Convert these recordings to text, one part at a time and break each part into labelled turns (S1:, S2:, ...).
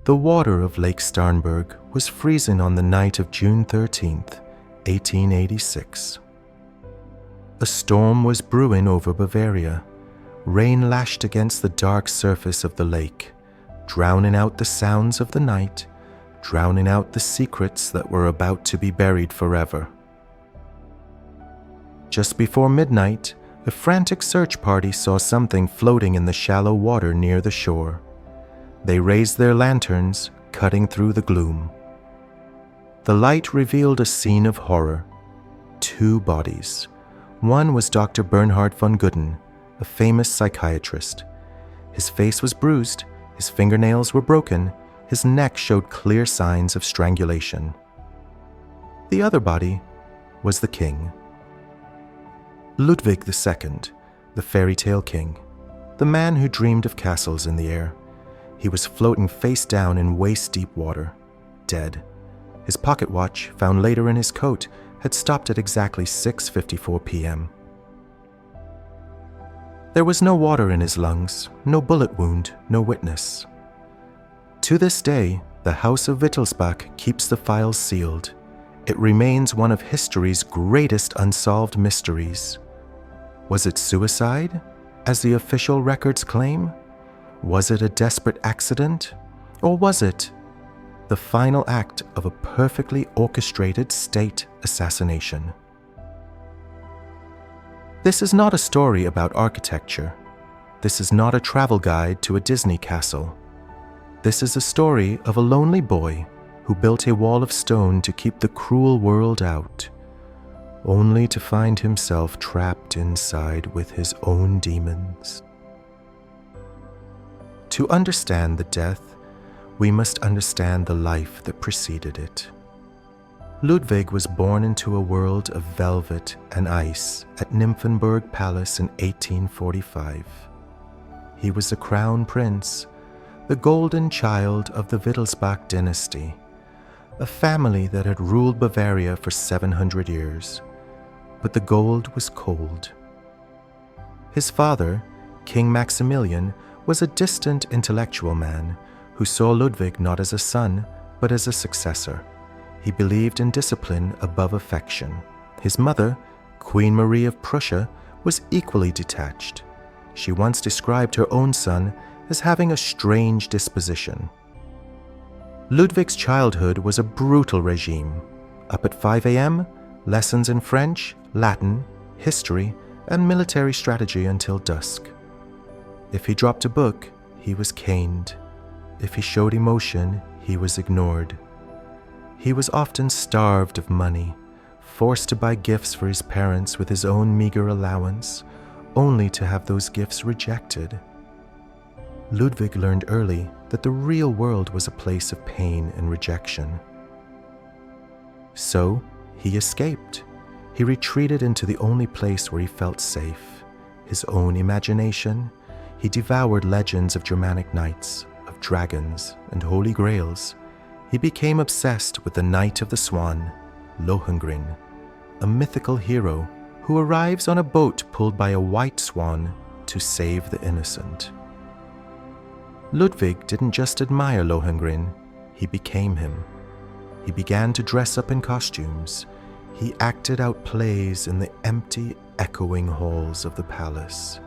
S1: The water of Lake Starnberg was freezing on the night of June 13th, 1886. A storm was brewing over Bavaria. Rain lashed against the dark surface of the lake, drowning out the sounds of the night, drowning out the secrets that were about to be buried forever. Just before midnight, a frantic search party saw something floating in the shallow water near the shore. They raised their lanterns, cutting through the gloom. The light revealed a scene of horror. 2 bodies. One was Dr. Bernhard von Gudden, a famous psychiatrist. His face was bruised, his fingernails were broken, his neck showed clear signs of strangulation. The other body was the king. Ludwig II, the fairy tale king, the man who dreamed of castles in the air. He was floating face down in waist-deep water, dead. His pocket watch, found later in his coat, had stopped at exactly 6:54 p.m. There was no water in his lungs, no bullet wound, no witness. To this day, the House of Wittelsbach keeps the files sealed. It remains one of history's greatest unsolved mysteries. Was it suicide, as the official records claim? Was it a desperate accident? Or was it the final act of a perfectly orchestrated state assassination? This is not a story about architecture. This is not a travel guide to a Disney castle. This is a story of a lonely boy who built a wall of stone to keep the cruel world out, only to find himself trapped inside with his own demons. To understand the death, we must understand the life that preceded it. Ludwig was born into a world of velvet and ice at Nymphenburg Palace in 1845. He was a crown prince, the golden child of the Wittelsbach dynasty, a family that had ruled Bavaria for 700 years. But the gold was cold. His father, King Maximilian, was a distant intellectual man who saw Ludwig not as a son, but as a successor. He believed in discipline above affection. His mother, Queen Marie of Prussia, was equally detached. She once described her own son as having a strange disposition. Ludwig's childhood was a brutal regime. Up at 5 a.m., lessons in French, Latin, history, and military strategy until dusk. If he dropped a book, he was caned. If he showed emotion, he was ignored. He was often starved of money, forced to buy gifts for his parents with his own meager allowance, only to have those gifts rejected. Ludwig learned early that the real world was a place of pain and rejection. So, he escaped. He retreated into the only place where he felt safe, his own imagination. He devoured legends of Germanic knights, of dragons and holy grails. He became obsessed with the Knight of the Swan, Lohengrin, a mythical hero who arrives on a boat pulled by a white swan to save the innocent. Ludwig didn't just admire Lohengrin, he became him. He began to dress up in costumes. He acted out plays in the empty, echoing halls of the palace.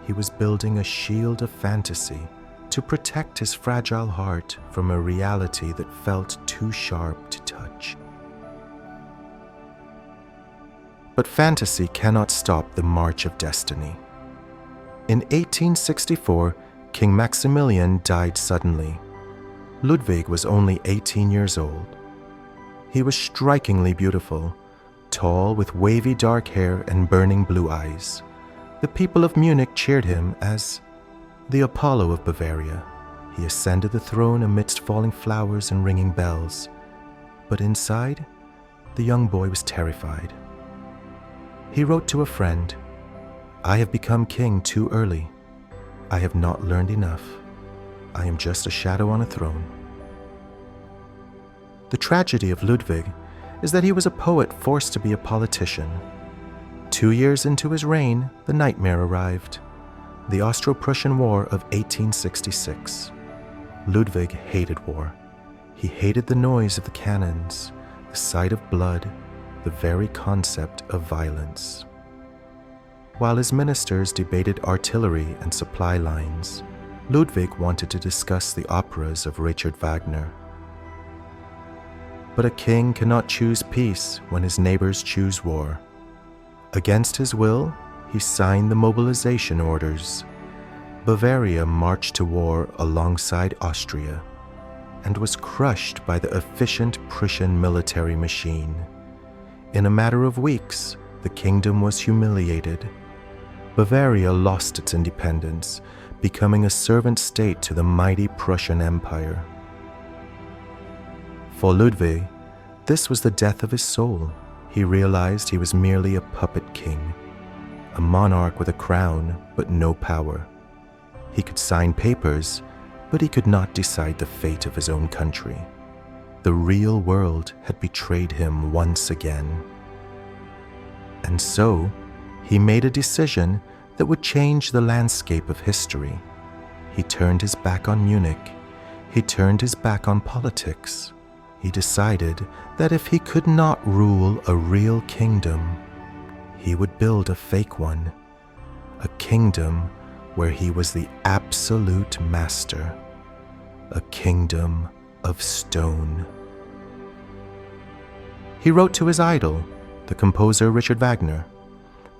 S1: He was building a shield of fantasy to protect his fragile heart from a reality that felt too sharp to touch. But fantasy cannot stop the march of destiny. In 1864, King Maximilian died suddenly. Ludwig was only 18 years old. He was strikingly beautiful, tall with wavy dark hair and burning blue eyes. The people of Munich cheered him as the Apollo of Bavaria. He ascended the throne amidst falling flowers and ringing bells. But inside, the young boy was terrified. He wrote to a friend, "I have become king too early. I have not learned enough. I am just a shadow on a throne." The tragedy of Ludwig is that he was a poet forced to be a politician. 2 years into his reign, the nightmare arrived, the Austro-Prussian War of 1866. Ludwig hated war. He hated the noise of the cannons, the sight of blood, the very concept of violence. While his ministers debated artillery and supply lines, Ludwig wanted to discuss the operas of Richard Wagner. But a king cannot choose peace when his neighbors choose war. Against his will, he signed the mobilization orders. Bavaria marched to war alongside Austria and was crushed by the efficient Prussian military machine. In a matter of weeks, the kingdom was humiliated. Bavaria lost its independence, becoming a servant state to the mighty Prussian Empire. For Ludwig, this was the death of his soul. He realized he was merely a puppet king, a monarch with a crown but no power. He could sign papers, but he could not decide the fate of his own country. The real world had betrayed him once again. And so, he made a decision that would change the landscape of history. He turned his back on Munich. He turned his back on politics. He decided that if he could not rule a real kingdom, he would build a fake one, a kingdom where he was the absolute master, a kingdom of stone. He wrote to his idol, the composer Richard Wagner.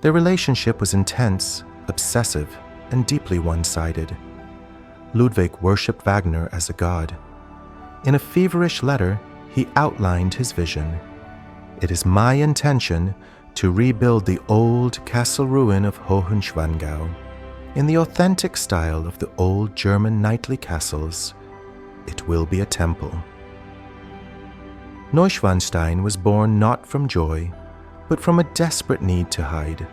S1: Their relationship was intense, obsessive, and deeply one-sided. Ludwig worshipped Wagner as a god. In a feverish letter, he outlined his vision. "It is my intention to rebuild the old castle ruin of Hohenschwangau in the authentic style of the old German knightly castles. It will be a temple." Neuschwanstein was born not from joy, but from a desperate need to hide.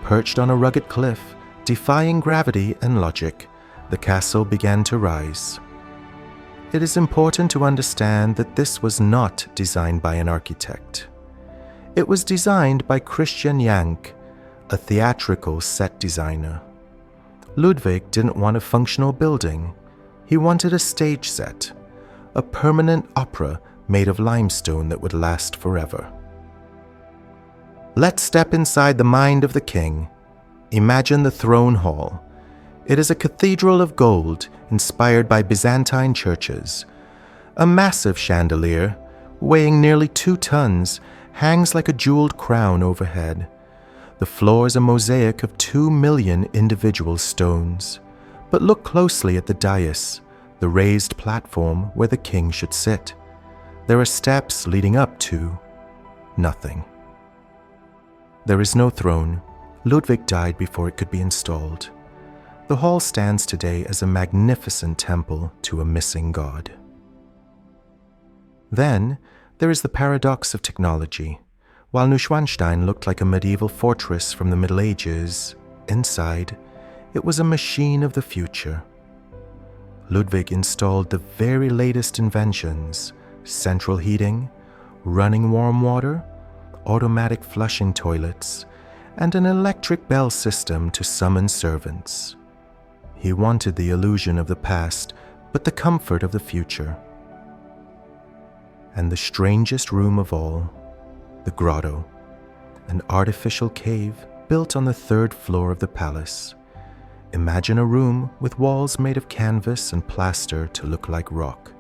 S1: Perched on a rugged cliff, defying gravity and logic, the castle began to rise. It is important to understand that this was not designed by an architect. It was designed by Christian Jank, a theatrical set designer. Ludwig didn't want a functional building. He wanted a stage set, a permanent opera made of limestone that would last forever. Let's step inside the mind of the king. Imagine the throne hall. It is a cathedral of gold inspired by Byzantine churches. A massive chandelier, weighing nearly 2 tons, hangs like a jeweled crown overhead. The floor is a mosaic of 2 million individual stones. But look closely at the dais, the raised platform where the king should sit. There are steps leading up to nothing. There is no throne. Ludwig died before it could be installed. The hall stands today as a magnificent temple to a missing god. Then, there is the paradox of technology. While Neuschwanstein looked like a medieval fortress from the Middle Ages, inside, it was a machine of the future. Ludwig installed the very latest inventions: central heating, running warm water, automatic flushing toilets, and an electric bell system to summon servants. He wanted the illusion of the past, but the comfort of the future. And the strangest room of all, the grotto, an artificial cave built on the 3rd floor of the palace. Imagine a room with walls made of canvas and plaster to look like rock,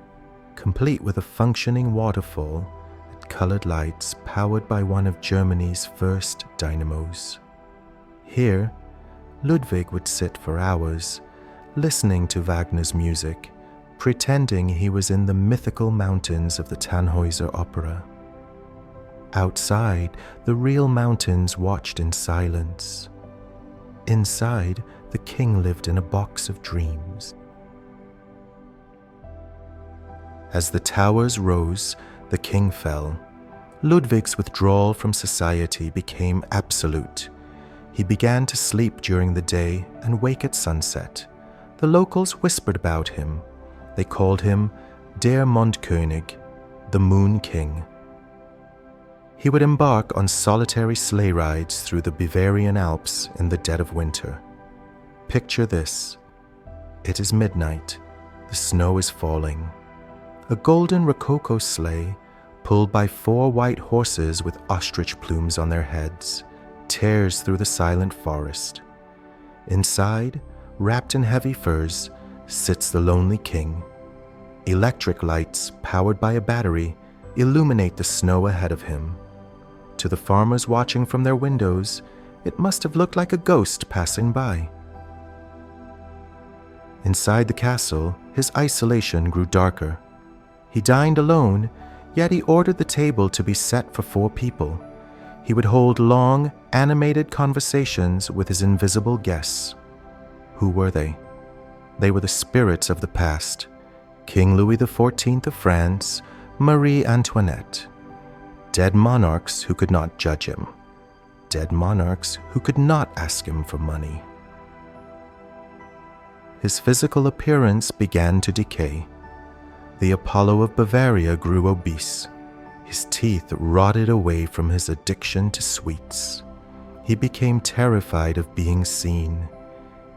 S1: complete with a functioning waterfall and colored lights powered by one of Germany's first dynamos. Here, Ludwig would sit for hours, listening to Wagner's music, pretending he was in the mythical mountains of the Tannhäuser Opera. Outside, the real mountains watched in silence. Inside, the king lived in a box of dreams. As the towers rose, the king fell. Ludwig's withdrawal from society became absolute. He began to sleep during the day and wake at sunset. The locals whispered about him. They called him Der Mondkönig, the Moon King. He would embark on solitary sleigh rides through the Bavarian Alps in the dead of winter. Picture this. It is midnight. The The snow is falling. A golden rococo sleigh, pulled by 4 white horses with ostrich plumes on their heads, tears through the silent forest. Inside, wrapped in heavy furs, sits the lonely king. Electric lights, powered by a battery, illuminate the snow ahead of him. To the farmers watching from their windows, it must have looked like a ghost passing by. Inside the castle, his isolation grew darker. He dined alone, yet he ordered the table to be set for 4 people. He would hold long, animated conversations with his invisible guests. Who were they? They were the spirits of the past. King Louis XIV of France, Marie Antoinette. Dead monarchs who could not judge him. Dead monarchs who could not ask him for money. His physical appearance began to decay. The Apollo of Bavaria grew obese. His teeth rotted away from his addiction to sweets. He became terrified of being seen.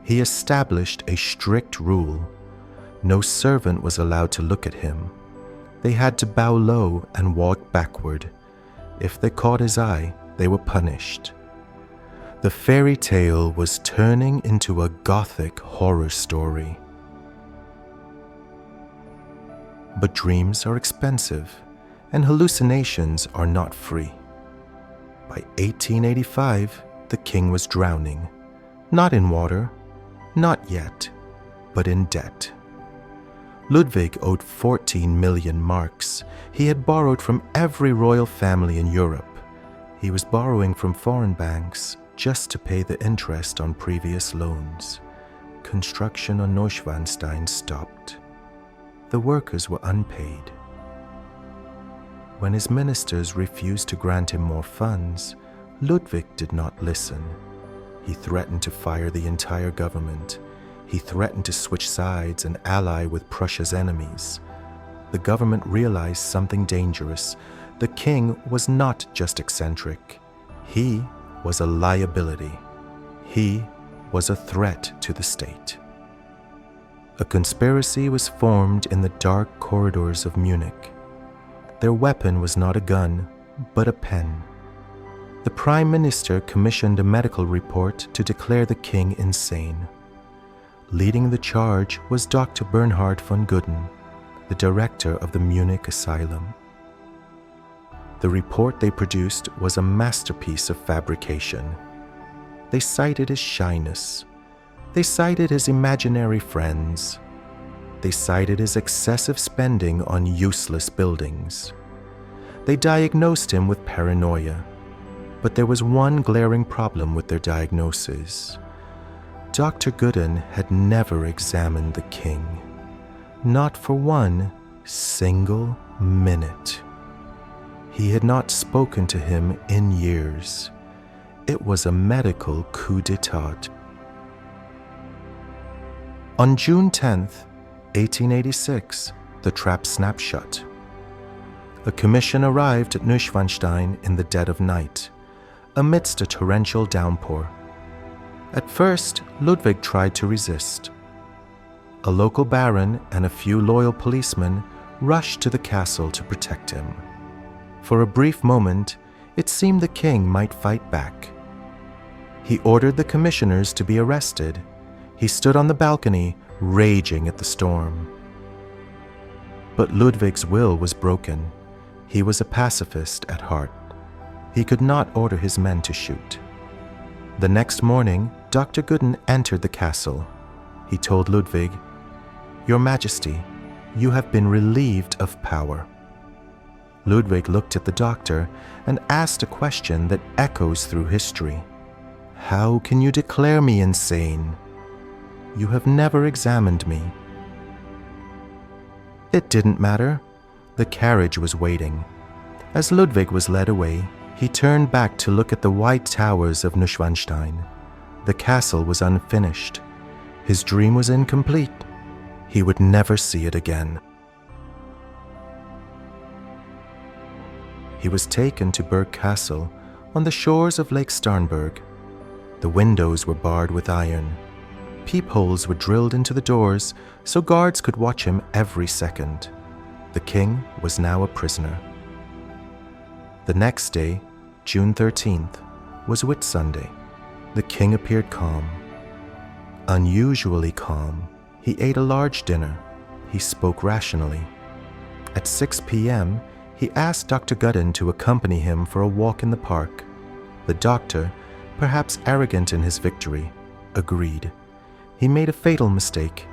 S1: He established a strict rule. No servant was allowed to look at him. They had to bow low and walk backward. If they caught his eye, they were punished. The fairy tale was turning into a gothic horror story. But dreams are expensive, and hallucinations are not free. By 1885, the king was drowning, not in water, not yet, but in debt. Ludwig owed 14 million marks. He had borrowed from every royal family in Europe. He was borrowing from foreign banks just to pay the interest on previous loans. Construction on Neuschwanstein stopped. The workers were unpaid. When his ministers refused to grant him more funds, Ludwig did not listen. He threatened to fire the entire government. He threatened to switch sides and ally with Prussia's enemies. The government realized something dangerous. The king was not just eccentric. He was a liability. He was a threat to the state. A conspiracy was formed in the dark corridors of Munich. Their weapon was not a gun, but a pen. The prime minister commissioned a medical report to declare the king insane. Leading the charge was Dr. Bernhard von Gudden, the director of the Munich asylum. The report they produced was a masterpiece of fabrication. They cited his shyness. They cited his imaginary friends. They cited his excessive spending on useless buildings. They diagnosed him with paranoia. But there was one glaring problem with their diagnosis. Dr. Gudden had never examined the king. Not for one single minute. He had not spoken to him in years. It was a medical coup d'etat. On June 10th, 1886, the trap snapped shut. A commission arrived at Neuschwanstein in the dead of night, amidst a torrential downpour. At first, Ludwig tried to resist. A local baron and a few loyal policemen rushed to the castle to protect him. For a brief moment, it seemed the king might fight back. He ordered the commissioners to be arrested. He stood on the balcony, raging at the storm. But Ludwig's will was broken. He was a pacifist at heart. He could not order his men to shoot. The next morning, Dr. Gudden entered the castle. He told Ludwig, "Your Majesty, you have been relieved of power." Ludwig looked at the doctor and asked a question that echoes through history. "How can you declare me insane? You have never examined me." It didn't matter. The carriage was waiting. As Ludwig was led away, he turned back to look at the white towers of Neuschwanstein. The castle was unfinished. His dream was incomplete. He would never see it again. He was taken to Burg Castle on the shores of Lake Starnberg. The windows were barred with iron. Peepholes were drilled into the doors so guards could watch him every second. The king was now a prisoner. The next day, June 13th, was Whitsunday. The king appeared calm. Unusually calm, he ate a large dinner. He spoke rationally. At 6 p.m., he asked Dr. Gooden to accompany him for a walk in the park. The doctor, perhaps arrogant in his victory, agreed. He made a fatal mistake.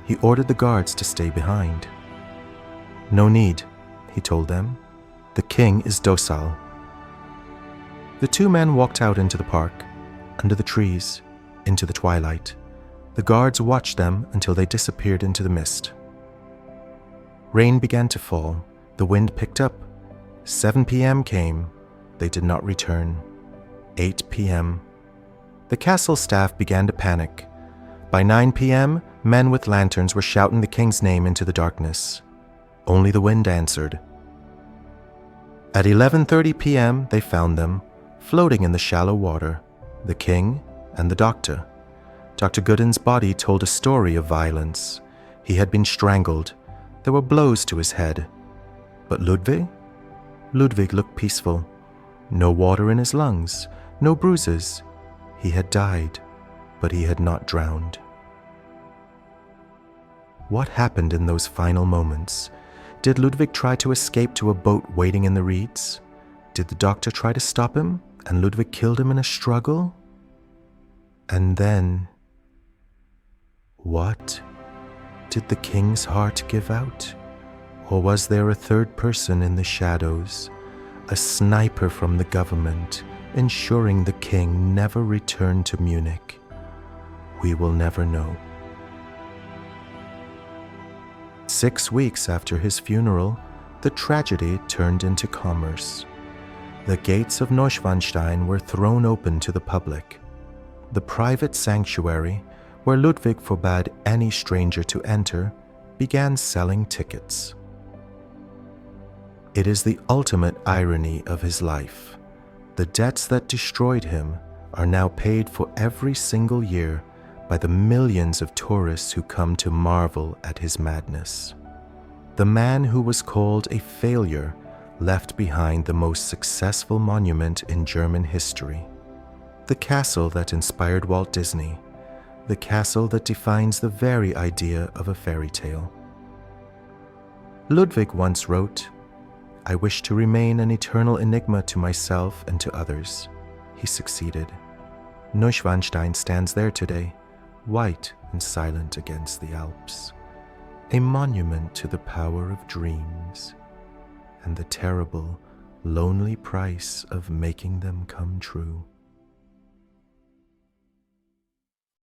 S1: He ordered the guards to stay behind. "No need," he told them. "The king is docile." The two men walked out into the park, under the trees, into the twilight. The guards watched them until they disappeared into the mist. Rain began to fall. The wind picked up. 7 p.m. came. They did not return. 8 p.m. The castle staff began to panic. By 9 p.m., men with lanterns were shouting the king's name into the darkness. Only the wind answered. At 11:30 p.m., they found them, floating in the shallow water, the king and the doctor. Dr. Gooden's body told a story of violence. He had been strangled. There were blows to his head. But Ludwig? Ludwig looked peaceful. No water in his lungs, no bruises. He had died, but he had not drowned. What happened in those final moments? Did Ludwig try to escape to a boat waiting in the reeds? Did the doctor try to stop him, and Ludwig killed him in a struggle? And then, what? Did the king's heart give out? Or was there a third person in the shadows, a sniper from the government, ensuring the king never returned to Munich? We will never know. 6 weeks after his funeral, the tragedy turned into commerce. The gates of Neuschwanstein were thrown open to the public. The private sanctuary, where Ludwig forbade any stranger to enter, began selling tickets. It is the ultimate irony of his life. The debts that destroyed him are now paid for every single year by the millions of tourists who come to marvel at his madness. The man who was called a failure left behind the most successful monument in German history. The castle that inspired Walt Disney. The castle that defines the very idea of a fairy tale. Ludwig once wrote, "I wish to remain an eternal enigma to myself and to others." He succeeded. Neuschwanstein stands there today, white and silent against the Alps, a monument to the power of dreams and the terrible, lonely price of making them come true.